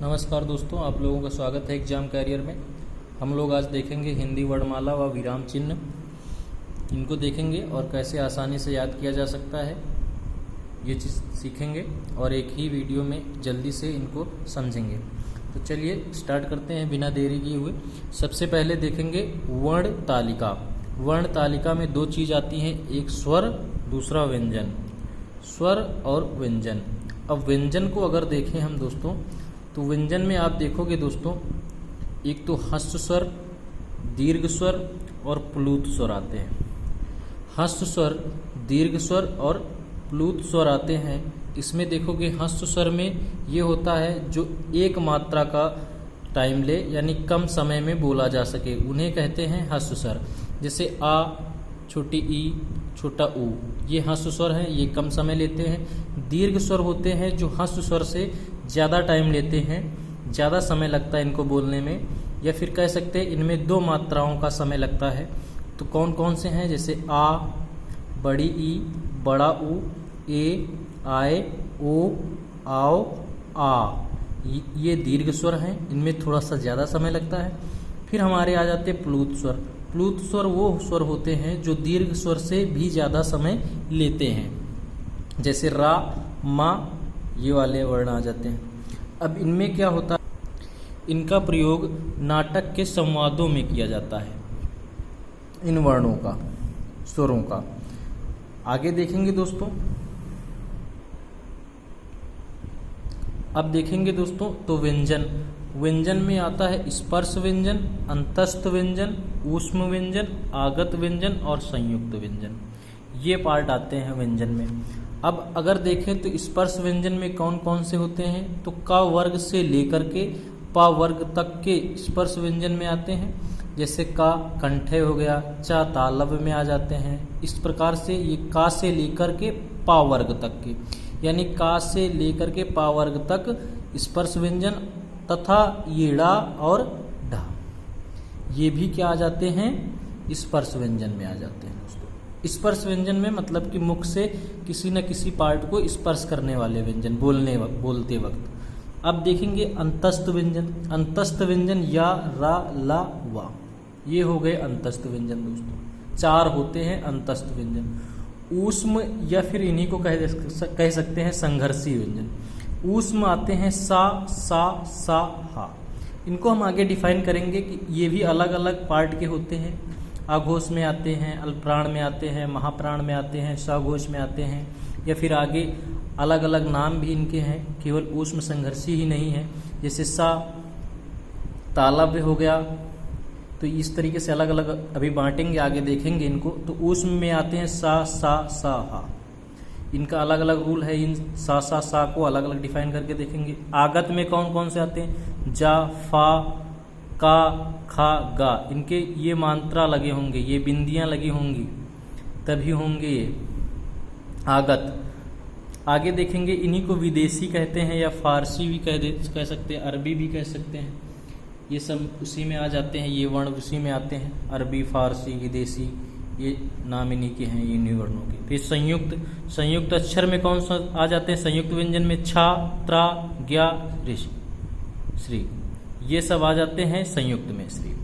नमस्कार दोस्तों, आप लोगों का स्वागत है एग्जाम कैरियर में। हम लोग आज देखेंगे हिंदी वर्णमाला व विराम चिन्ह। इनको देखेंगे और कैसे आसानी से याद किया जा सकता है, ये चीज़ सीखेंगे और एक ही वीडियो में जल्दी से इनको समझेंगे। तो चलिए स्टार्ट करते हैं बिना देरी किए हुए। सबसे पहले देखेंगे वर्ण तालिका। वर्ण तालिका में दो चीज़ आती हैं, एक स्वर, दूसरा व्यंजन। स्वर और व्यंजन। अब व्यंजन को अगर देखें हम दोस्तों, तो व्यंजन में आप देखोगे दोस्तों, एक तो ह्रस्व स्वर, दीर्घ स्वर और प्लुत स्वर आते हैं। ह्रस्व स्वर, दीर्घ स्वर और प्लुत स्वर आते हैं। इसमें देखोगे ह्रस्व स्वर में ये होता है जो एक मात्रा का टाइम ले, यानी कम समय में बोला जा सके, उन्हें कहते हैं ह्रस्व स्वर। जैसे आ, छोटी ई, छोटा ऊ, ये ह्रस्व स्वर हैं, ये कम समय लेते हैं। दीर्घ स्वर होते हैं जो ह्रस्व स्वर से ज़्यादा टाइम लेते हैं, ज़्यादा समय लगता है इनको बोलने में, या फिर कह सकते हैं इनमें दो मात्राओं का समय लगता है। तो कौन कौन से हैं? जैसे आ, बड़ी ई, बड़ा ऊ, ए, आए, ओ, आओ, आ, ये दीर्घ स्वर हैं, इनमें थोड़ा सा ज़्यादा समय लगता है। फिर हमारे आ जाते हैं प्लुत स्वर। प्लुत स्वर वो स्वर होते हैं जो दीर्घ स्वर से भी ज़्यादा समय लेते हैं, जैसे रा, मा, ये वाले वर्ण आ जाते हैं। अब इनमें क्या होता है, इनका प्रयोग नाटक के संवादों में किया जाता है, इन वर्णों का, स्वरों का। आगे देखेंगे दोस्तों। अब देखेंगे दोस्तों तो व्यंजन। व्यंजन में आता है स्पर्श व्यंजन, अंतस्थ व्यंजन, ऊष्म व्यंजन, आगत व्यंजन और संयुक्त व्यंजन। ये पार्ट आते हैं व्यंजन में। अब अगर देखें तो स्पर्श व्यंजन में कौन कौन से होते हैं, तो क वर्ग से लेकर के प वर्ग तक के स्पर्श व्यंजन में आते हैं। जैसे का कंठे हो गया, चा तालव्य में आ जाते हैं। इस प्रकार से ये का से लेकर के पा वर्ग तक के, यानी का से लेकर के पा वर्ग तक स्पर्श व्यंजन, तथा ये ड़ा और ढा, ये भी क्या आ जाते हैं, स्पर्श व्यंजन में आ जाते हैं दोस्तों। स्पर्श व्यंजन में मतलब कि मुख से किसी न किसी पार्ट को स्पर्श करने वाले व्यंजन, बोलते वक्त। अब देखेंगे अंतस्थ व्यंजन। अंतस्थ व्यंजन या, रा, ला, वा, ये हो गए अंतस्थ व्यंजन दोस्तों। चार होते हैं अंतस्थ व्यंजन। ऊष्म या फिर इन्हीं को कह सकते हैं संघर्षी व्यंजन। ऊष्म आते हैं सा, सा, हा। इनको हम आगे डिफाइन करेंगे कि ये भी अलग अलग पार्ट के होते हैं। आघोष में आते हैं, अल्पप्राण में आते हैं, महाप्राण में आते हैं, सघोष में आते हैं, या फिर आगे अलग अलग नाम भी इनके हैं, केवल ऊष्म संघर्षी ही नहीं है। जैसे सा तालव्य हो गया, तो इस तरीके से अलग अलग अभी बांटेंगे, आगे देखेंगे इनको। तो ऊष्म में आते हैं सा, हा। इनका अलग अलग रूल है, इन सा को अलग अलग डिफाइन करके देखेंगे। आगत में कौन कौन से आते हैं, जा, फा, का, खा, गा, इनके ये मात्रा लगे होंगे, ये बिंदियां लगी होंगी, तभी होंगे ये आगत। आगे देखेंगे इन्हीं को विदेशी कहते हैं, या फारसी भी कह सकते हैं, अरबी भी कह सकते हैं। ये सब उसी में आ जाते हैं, ये वर्ण उसी में आते हैं, अरबी, फारसी, विदेशी, ये नाम इन्हीं के हैं, इन्हीं वर्णों के। फिर संयुक्त अक्षर में कौन सा आ जाते हैं, संयुक्त व्यंजन में छा, त्रा, ज्ञा, ऋषि, श्री, ये सब आ जाते हैं संयुक्त में, श्री।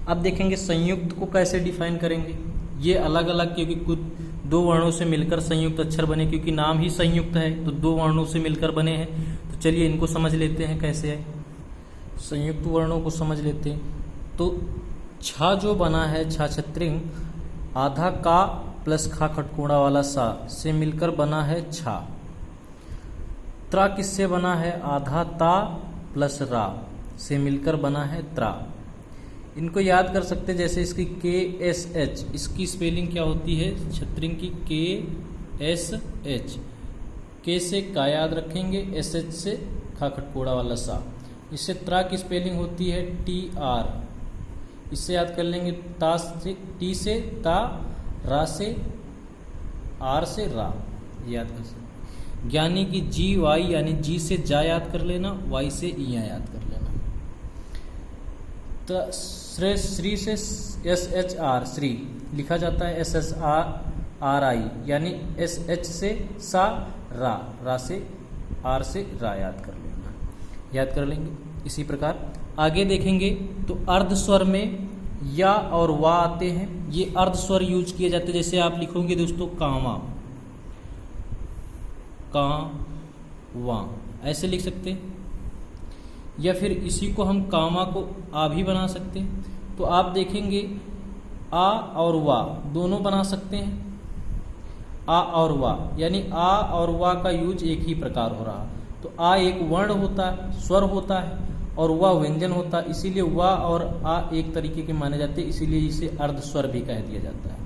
अब देखेंगे संयुक्त को कैसे डिफाइन करेंगे। ये अलग अलग, क्योंकि कुछ दो वर्णों से मिलकर संयुक्त अक्षर बने, क्योंकि नाम ही संयुक्त है तो दो वर्णों से मिलकर बने हैं। तो चलिए इनको समझ लेते हैं कैसे है, संयुक्त वर्णों को समझ लेते हैं। तो छा जो बना है, छा छत्रिंग, आधा का प्लस खा खटकोड़ा वाला सा से मिलकर बना है छा। त्रा किससे बना है, आधा ता प्लस रा से मिलकर बना है त्रा। इनको याद कर सकते हैं, जैसे इसकी के एस एच, इसकी स्पेलिंग क्या होती है, छत्रिंग की के एस एच। के से का याद रखेंगे, एस एच से खा खटकोड़ा वाला सा। इससे त्रा की स्पेलिंग होती है टी आर, इससे याद कर लेंगे। ता से, टी से ता, रा से, आर से रा, याद कर सकते। ज्ञानी की जी वाई, यानी जी से जा याद कर लेना, वाई से इया याद कर लेना। तो श्री से एस एच आर, श्री लिखा जाता है एस एस आर आई, यानी एस एच से सा, रा से आर से रा याद कर लेना। याद कर लेंगे। इसी प्रकार आगे देखेंगे तो अर्ध स्वर में या और वा आते हैं, ये अर्ध स्वर यूज किए जाते हैं। जैसे आप लिखोगे दोस्तों कांवा, कांवा ऐसे लिख सकते हैं, या फिर इसी को हम कांवा को आ भी बना सकते हैं। तो आप देखेंगे आ और वा दोनों बना सकते हैं, आ और वा, यानी आ और वा का यूज एक ही प्रकार हो रहा। तो आ एक वर्ण होता है, स्वर होता है, और वा व्यंजन होता है, इसीलिए वा और आ एक तरीके के माने जाते हैं, इसीलिए इसे अर्ध स्वर भी कह दिया जाता है।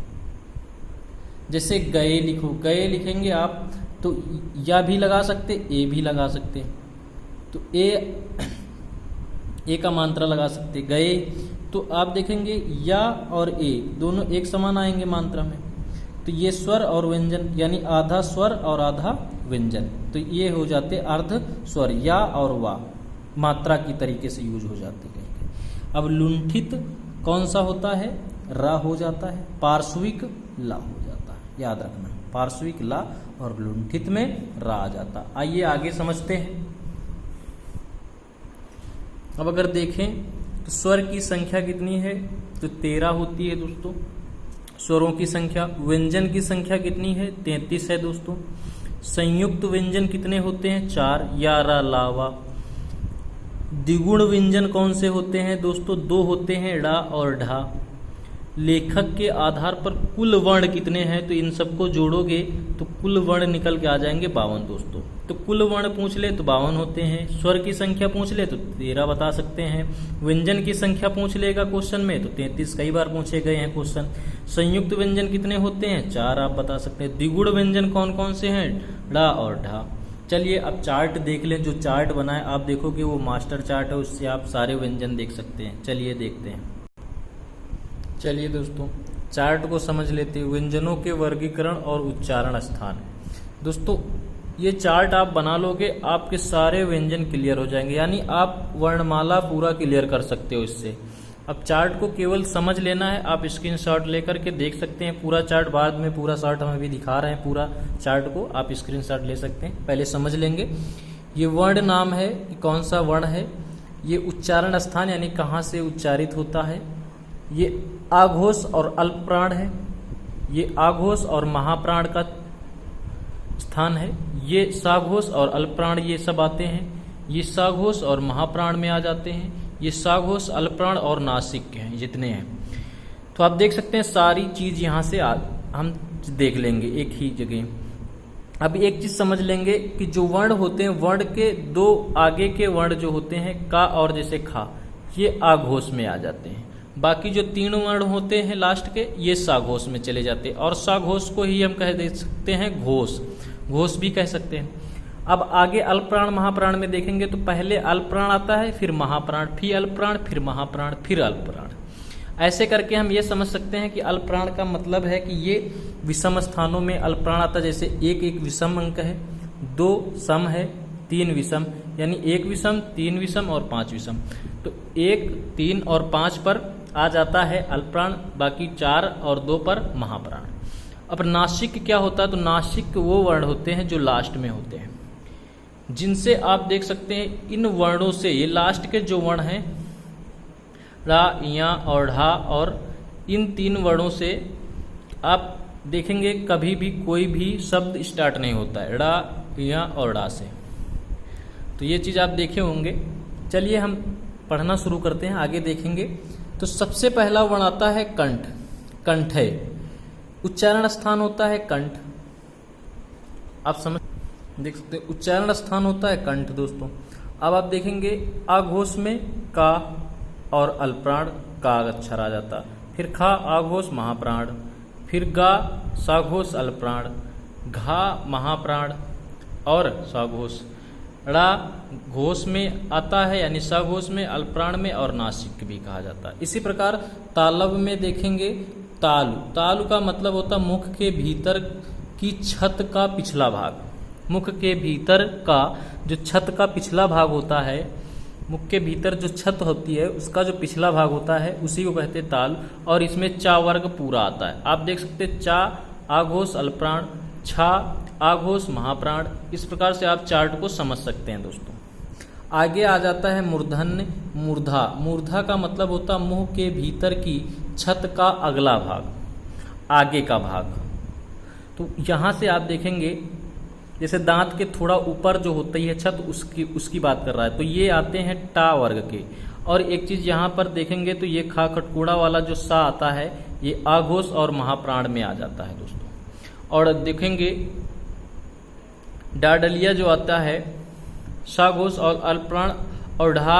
जैसे गए लिखो, गए लिखेंगे आप तो या भी लगा सकते, ए भी लगा सकते, तो ए का मात्रा लगा सकते गए। तो आप देखेंगे या और ए दोनों एक समान आएंगे मात्रा में, तो ये स्वर और व्यंजन, यानी आधा स्वर और आधा व्यंजन, तो ये हो जाते अर्ध स्वर, या और वा मात्रा की तरीके से यूज हो जाते हैं। अब लुंठित कौन सा होता है, रा हो जाता है, पार्श्विक ला हो जाता है, याद रखना पार्श्विक ला और लुंठित में रा आ जाता। आइए आगे समझते हैं। अब अगर देखें तो स्वर की संख्या कितनी है, तो 13 होती है दोस्तों स्वरों की संख्या। व्यंजन की संख्या कितनी है, 33 है दोस्तों। संयुक्त व्यंजन कितने होते हैं, 4, या रा लावा। द्विगुण व्यंजन कौन से होते हैं दोस्तों, 2 होते हैं, डा और ढा। लेखक के आधार पर कुल वर्ण कितने हैं, तो इन सबको जोड़ोगे तो कुल वर्ण निकल के आ जाएंगे 52 दोस्तों। तो कुल वर्ण पूछ ले तो 52 होते हैं, स्वर की संख्या पूछ ले तो 13 बता सकते हैं, व्यंजन की संख्या पूछ लेगा क्वेश्चन में तो 33 कई बार पूछे गए हैं क्वेश्चन। संयुक्त व्यंजन कितने होते हैं, 4 आप बता सकते हैं। द्विगुण व्यंजन कौन कौन से हैं, डा और ढा। चलिए अब चार्ट देख लें, जो चार्ट बनाए आप देखोगे वो मास्टर चार्ट है, उससे आप सारे व्यंजन देख सकते हैं। चलिए देखते हैं। चलिए दोस्तों चार्ट को समझ लेते हैं। व्यंजनों के वर्गीकरण और उच्चारण स्थान। दोस्तों ये चार्ट आप बना लोगे, आपके सारे व्यंजन क्लियर हो जाएंगे, यानी आप वर्णमाला पूरा क्लियर कर सकते हो इससे। अब चार्ट को केवल समझ लेना है, आप स्क्रीनशॉट लेकर के देख सकते हैं पूरा चार्ट, बाद में पूरा चार्ट हम अभी दिखा रहे हैं, पूरा चार्ट को आप स्क्रीनशॉट ले सकते हैं। पहले समझ लेंगे, ये वर्ण नाम है कि कौन सा वर्ण है, ये उच्चारण स्थान यानी कहाँ से उच्चारित होता है, ये आघोष और अल्पप्राण है, ये आघोष और महाप्राण का स्थान है, ये साघोष और अल्पप्राण ये सब आते हैं, ये साघोष और महाप्राण में आ जाते हैं, ये साघोष अल्पप्राण और नासिक के हैं जितने हैं। तो आप देख सकते हैं सारी चीज यहाँ से हम देख लेंगे एक ही जगह। अब एक चीज समझ लेंगे कि जो वर्ण होते हैं, वर्ण के 2 आगे के वर्ण जो होते हैं, का और जैसे खा, ये आघोष में आ जाते हैं। बाकी जो 3 वर्ण होते हैं लास्ट के, ये साघोष में चले जाते हैं, और साघोष को ही हम कह दे सकते हैं घोष, घोष भी कह सकते हैं। अब आगे अल्पप्राण महाप्राण में देखेंगे तो पहले अल्पप्राण आता है, फिर महाप्राण, फिर अल्पप्राण, फिर महाप्राण, फिर अल्पप्राण। ऐसे करके हम ये समझ सकते हैं कि अल्पप्राण का मतलब है कि ये विषम स्थानों में अल्पप्राण आता है। जैसे 1 विषम अंक है, 2 सम है, 3 विषम, यानी 1 विषम, 3 विषम और 5 विषम। तो 1, 3 और 5 पर आ जाता है अल्पप्राण, बाकी 4 और 2 पर महाप्राण। अब नासिक क्या होता है, तो नासिक वो वर्ण होते हैं जो लास्ट में होते हैं, जिनसे आप देख सकते हैं इन वर्णों से, ये लास्ट के जो वर्ण हैं रा, या और ढा, और इन 3 वर्णों से आप देखेंगे कभी भी कोई भी शब्द स्टार्ट नहीं होता है रा, या और डा से। तो ये चीज़ आप देखे होंगे। चलिए हम पढ़ना शुरू करते हैं, आगे देखेंगे। तो सबसे पहला वर्ण आता है कंठ, कंठ है, उच्चारण स्थान होता है कंठ। आप समझ देख सकते हैं उच्चारण स्थान होता है कंठ दोस्तों। अब आप देखेंगे आघोष में का और अल्पप्राण का अक्षर आ जाता, फिर खा आघोष महाप्राण, फिर गा साघोष अल्पप्राण, घा महाप्राण और साघोष, ड़ा घोष में आता है यानी साघोष में, अल्पप्राण में और नासिक भी कहा जाता है। इसी प्रकार तालव में देखेंगे तालु, तालु का मतलब होता मुख के भीतर की छत का पिछला भाग, मुख के भीतर का जो छत का पिछला भाग होता है, मुख के भीतर जो छत होती है उसका जो पिछला भाग होता है उसी को कहते हैं ताल, और इसमें चा वर्ग पूरा आता है। आप देख सकते हैं चा आघोष अल्पप्राण, छा आघोष महाप्राण। इस प्रकार से आप चार्ट को समझ सकते हैं दोस्तों। आगे आ जाता है मूर्धन्य मूर्धा। मूर्धा का मतलब होता है मुंह के भीतर की छत का अगला भाग, आगे का भाग। तो यहाँ से आप देखेंगे जैसे दांत के थोड़ा ऊपर जो होती है छत, उसकी बात कर रहा है। तो ये आते हैं टा वर्ग के। और एक चीज यहाँ पर देखेंगे तो ये खा खटकूड़ा वाला जो सा आता है ये आघोष और महाप्राण में आ जाता है दोस्तों। और देखेंगे डाडलिया जो आता है साघोष और अल्पप्राण, और ढा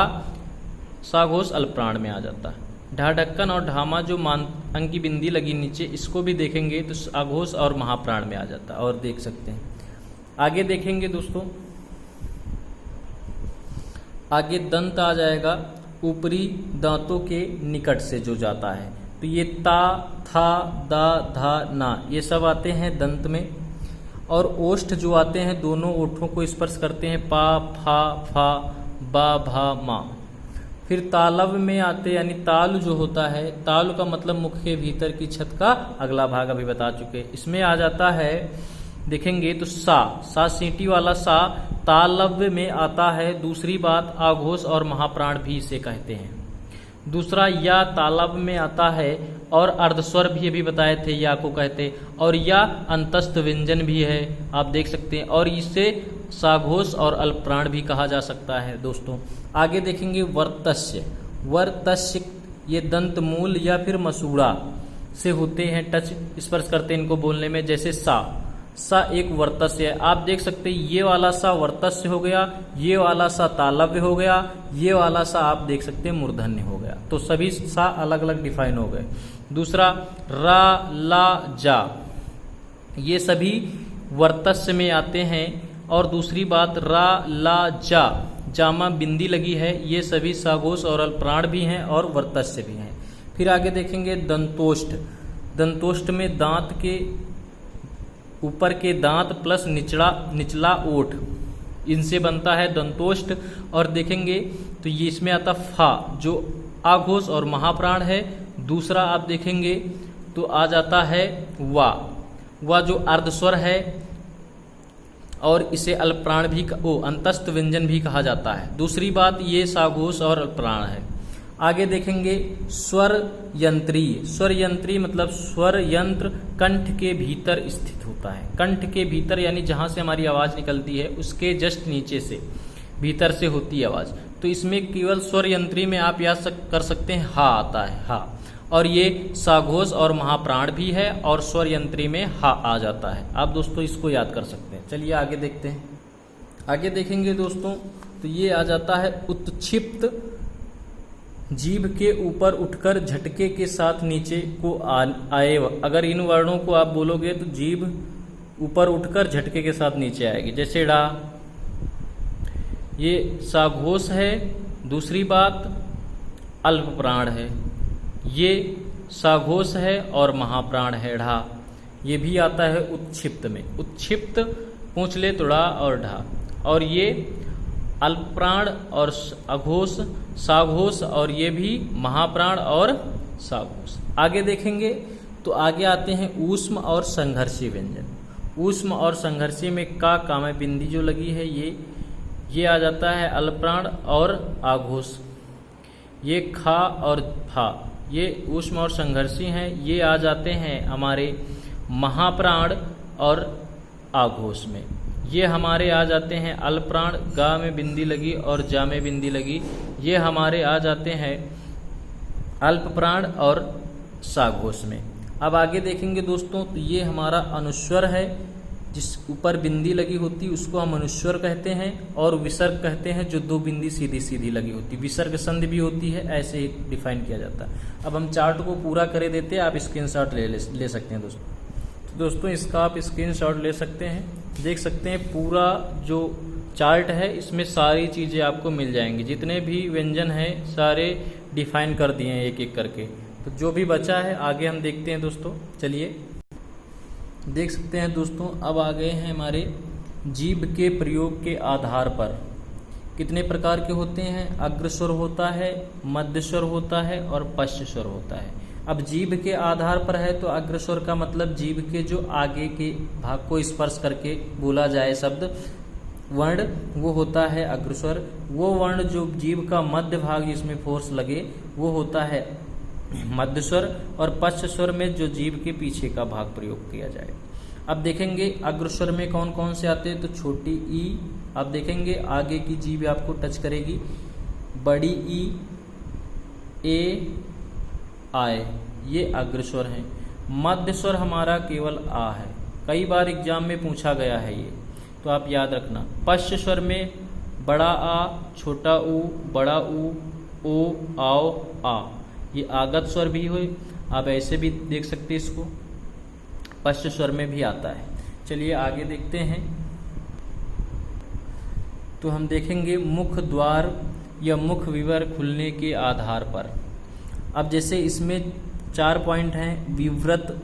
साघोष अल्पप्राण में आ जाता है। ढा ढक्कन और ढामा जो अंक की बिंदी लगी नीचे, इसको भी देखेंगे तो साघोष और महाप्राण में आ जाता है। और देख सकते हैं आगे देखेंगे दोस्तों, आगे दंत आ जाएगा ऊपरी दांतों के निकट से जो जाता है। तो ये ता, था, दा, धा, ना, ये सब आते हैं दंत में। और ओष्ठ जो आते हैं दोनों ओठों को स्पर्श करते हैं, पा, फा, फा, बा, भा, मा। फिर तालव में आते, यानी तालु जो होता है, तालु का मतलब मुख के भीतर की छत का अगला भाग, अभी बता चुके। इसमें आ जाता है देखेंगे तो सा सीटी वाला सा तालव्य में आता है। दूसरी बात आघोष और महाप्राण भी इसे कहते हैं। दूसरा या तालव्य में आता है और अर्धस्वर भी अभी बताए थे, या को कहते। और या अंतस्थ व्यंजन भी है, आप देख सकते हैं। और इसे साघोष और अल्पप्राण भी कहा जा सकता है दोस्तों। आगे देखेंगे वर्तस्य। वर्तस्य ये दंत मूल या फिर मसूड़ा से होते हैं, टच स्पर्श करते हैं इनको बोलने में। जैसे सा एक वर्तस्य है, आप देख सकते हैं ये वाला सा वर्तस्य हो गया, ये वाला सा तालव्य हो गया, ये वाला सा आप देख सकते हैं मूर्धन्य हो गया। तो सभी सा अलग अलग डिफाइन हो गए। दूसरा रा, ला, जा, ये सभी वर्तस्य में आते हैं। और दूसरी बात रा, ला, जा, जामा बिंदी लगी है, ये सभी साघोष और अल्पप्राण भी हैं और वर्तस्य भी हैं। फिर आगे देखेंगे दंतोष्ठ। दंतोष्ठ में दांत के ऊपर के दांत प्लस निचला ओठ, इनसे बनता है दंतोष्ठ। और देखेंगे तो ये इसमें आता फा जो आघोष और महाप्राण है। दूसरा आप देखेंगे तो आ जाता है वा जो अर्धस्वर है और इसे अल्पप्राण भी अंतस्थ व्यंजन भी कहा जाता है। दूसरी बात ये साघोष और अल्पप्राण है। आगे देखेंगे स्वर यंत्री। स्वर यंत्री मतलब स्वर यंत्र कंठ के भीतर स्थित होता है। कंठ के भीतर यानी जहां से हमारी आवाज निकलती है उसके जस्ट नीचे से भीतर से होती है आवाज। तो इसमें केवल स्वर यंत्री में आप याद कर सकते हैं हा आता है, हा। और ये साघोष और महाप्राण भी है और स्वर यंत्री में हा आ जाता है। आप दोस्तों इसको याद कर सकते हैं। चलिए आगे देखते हैं। आगे देखेंगे दोस्तों तो ये आ जाता है उत्क्षिप्त। जीभ के ऊपर उठकर झटके के साथ नीचे को आए। अगर इन वर्णों को आप बोलोगे तो जीभ ऊपर उठकर झटके के साथ नीचे आएगी। जैसे डा, ये साघोष है। दूसरी बात अल्पप्राण है, ये साघोष है और महाप्राण है ढा। ये भी आता है उत्क्षिप्त में। उत्क्षिप्त पूछ ले तो डा और ढा। और ये अल्पप्राण और अघोष, साघोष, और ये भी महाप्राण और साघोष। आगे देखेंगे तो आगे आते हैं ऊष्म और संघर्षी व्यंजन। ऊष्म और संघर्षी में का कामे बिंदी जो लगी है ये आ जाता है अल्पप्राण और आघोष। ये खा और फा ये ऊष्म और संघर्षी हैं। ये आ जाते हैं हमारे महाप्राण और आघोष में। ये हमारे आ जाते हैं अल्पप्राण, गा में बिंदी लगी और जा में बिंदी लगी। ये हमारे आ जाते हैं अल्पप्राण और साघोष में। अब आगे देखेंगे दोस्तों तो ये हमारा अनुस्वर है, जिस ऊपर बिंदी लगी होती उसको हम अनुस्वर कहते हैं। और विसर्ग कहते हैं जो दो बिंदी सीधी सीधी लगी होती, विसर्ग संधि भी होती है, ऐसे ही डिफाइन किया जाता है। अब हम चार्ट को पूरा करे देते हैं, आप स्क्रीनशॉट ले सकते हैं दोस्तों। तो दोस्तों इसका आप स्क्रीनशॉट ले सकते हैं, देख सकते हैं पूरा जो चार्ट है इसमें सारी चीज़ें आपको मिल जाएंगी। जितने भी व्यंजन हैं सारे डिफाइन कर दिए हैं एक एक करके। तो जो भी बचा है आगे हम देखते हैं दोस्तों। चलिए देख सकते हैं दोस्तों, अब आ गए हैं हमारे जीभ के प्रयोग के आधार पर। कितने प्रकार के होते हैं? अग्रस्वर होता है, मध्यस्वर होता है और पश्चस्वर होता है। अब जीभ के आधार पर है तो अग्रस्वर का मतलब जीभ के जो आगे के भाग को स्पर्श करके बोला जाए शब्द, वर्ण वो होता है अग्रस्वर। वो वर्ण जो जीभ का मध्य भाग जिसमें फोर्स लगे वो होता है मध्य स्वर, और पश्च स्वर में जो जीभ के पीछे का भाग प्रयोग किया जाए। अब देखेंगे अग्रस्वर में कौन कौन से आते हैं, तो छोटी ई, आप देखेंगे आगे की जीभ आपको टच करेगी, बड़ी ई, ए, आए, ये अग्रस्वर हैं। मध्य स्वर हमारा केवल आ है, कई बार एग्जाम में पूछा गया है ये, तो आप याद रखना। पश्च स्वर में बड़ा आ, छोटा ऊ, बड़ा ऊ, ओ, आओ, आ, ये आगत स्वर भी हुए, आप ऐसे भी देख सकते हैं इसको, पश्च स्वर में भी आता है। चलिए आगे देखते हैं। तो हम देखेंगे मुख द्वार या मुख विवर खुलने के आधार पर। अब जैसे इसमें 4 पॉइंट हैं, विव्रत,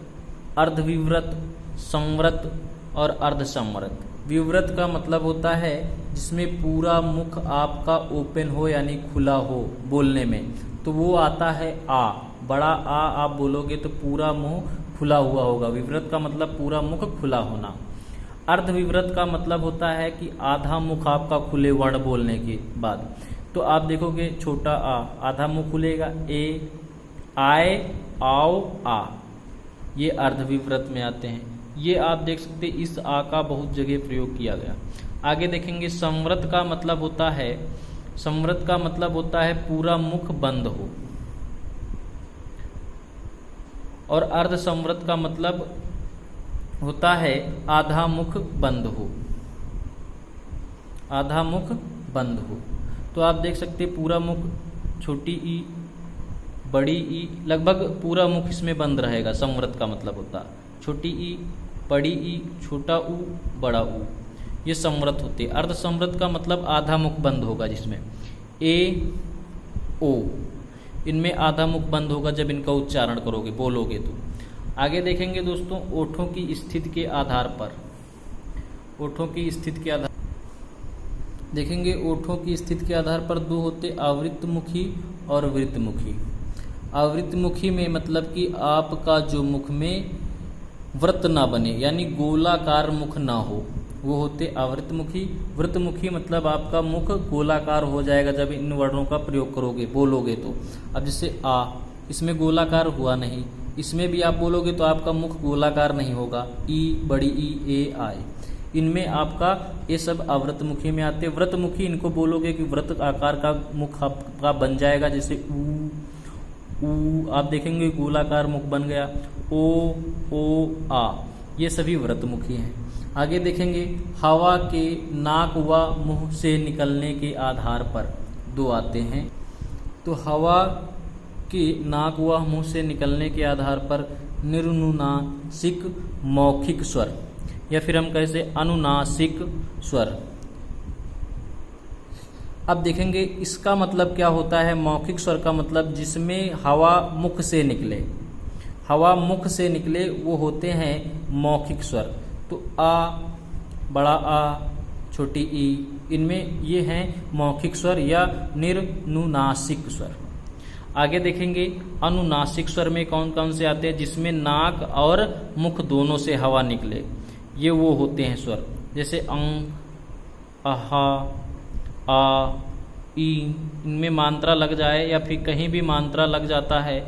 अर्धविव्रत, संवृत और अर्धसंवृत। विव्रत का मतलब होता है जिसमें पूरा मुख आपका ओपन हो यानी खुला हो बोलने में, तो वो आता है आ, बड़ा आ आप बोलोगे तो पूरा मुंह खुला हुआ होगा। विव्रत का मतलब पूरा मुख खुला होना। अर्धविव्रत का मतलब होता है कि आधा मुख आपका खुले वर्ण बोलने के बाद, तो आप देखोगे छोटा आ, आधा मुख खुलेगा, ए, आए, आओ, आ, ये अर्धविव्रत में आते हैं। ये आप देख सकते इस आ का बहुत जगह प्रयोग किया गया। आगे देखेंगे संवृत का मतलब होता है, संवृत का मतलब होता है पूरा मुख बंद हो, और अर्धसंवृत का मतलब होता है आधा मुख बंद हो, आधा मुख बंद हो। तो आप देख सकते पूरा मुख, छोटी ई, बड़ी ई, लगभग पूरा मुख इसमें बंद रहेगा। संवृत का मतलब होता है छोटी ई, बड़ी ई, छोटा ऊ, बड़ा ऊ, ये संवृत होते हैं। अर्धसंवृत का मतलब आधा मुख बंद होगा, जिसमें ए, ओ, इनमें आधा मुख बंद होगा जब इनका उच्चारण करोगे बोलोगे तो। आगे देखेंगे दोस्तों ओठों की स्थिति के आधार पर, ओठों की स्थिति के आधार देखेंगे, ओठों की स्थिति के आधार पर 2 होते, आवृत्तमुखी और वृत्तमुखी। आवृत्तमुखी में मतलब कि आपका जो मुख में वृत्त ना बने यानी गोलाकार मुख ना हो, वो होते आवृत्तमुखी। वृत्तमुखी मतलब आपका मुख गोलाकार हो जाएगा जब इन वर्णों का प्रयोग करोगे बोलोगे तो। अब जैसे आ, इसमें गोलाकार हुआ नहीं, इसमें भी आप बोलोगे तो आपका मुख गोलाकार नहीं होगा। ई, बड़ी ई, ए, आए, इनमें आपका ये सब अवृतमुखी में आते। व्रतमुखी इनको बोलोगे कि व्रत आकार का मुख आपका बन जाएगा, जैसे ऊ, आप देखेंगे गोलाकार मुख बन गया। ओ, आ, ये सभी व्रतमुखी हैं। आगे देखेंगे हवा के नाक व मुंह से निकलने के आधार पर 2 आते हैं। तो हवा के नाक व मुंह से निकलने के आधार पर निरनुनासिक मौखिक स्वर, या फिर हम कैसे अनुनासिक स्वर। अब देखेंगे इसका मतलब क्या होता है। मौखिक स्वर का मतलब जिसमें हवा मुख से निकले, हवा मुख से निकले वो होते हैं मौखिक स्वर। तो आ, बड़ा आ, छोटी ई, इनमें ये हैं मौखिक स्वर या निरनुनासिक स्वर। आगे देखेंगे अनुनासिक स्वर में कौन कौन से आते हैं, जिसमें नाक और मुख दोनों से हवा निकले, ये वो होते हैं स्वर। जैसे अंग, अहा, आ, ई, इनमें मात्रा लग जाए या फिर कहीं भी मात्रा लग जाता है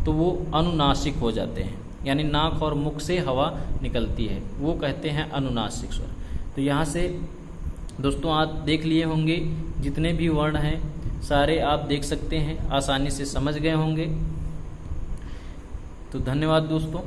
तो वो अनुनासिक हो जाते हैं, यानी नाक और मुख से हवा निकलती है, वो कहते हैं अनुनासिक स्वर। तो यहाँ से दोस्तों आप देख लिए होंगे जितने भी वर्ण हैं सारे आप देख सकते हैं, आसानी से समझ गए होंगे। तो धन्यवाद दोस्तों।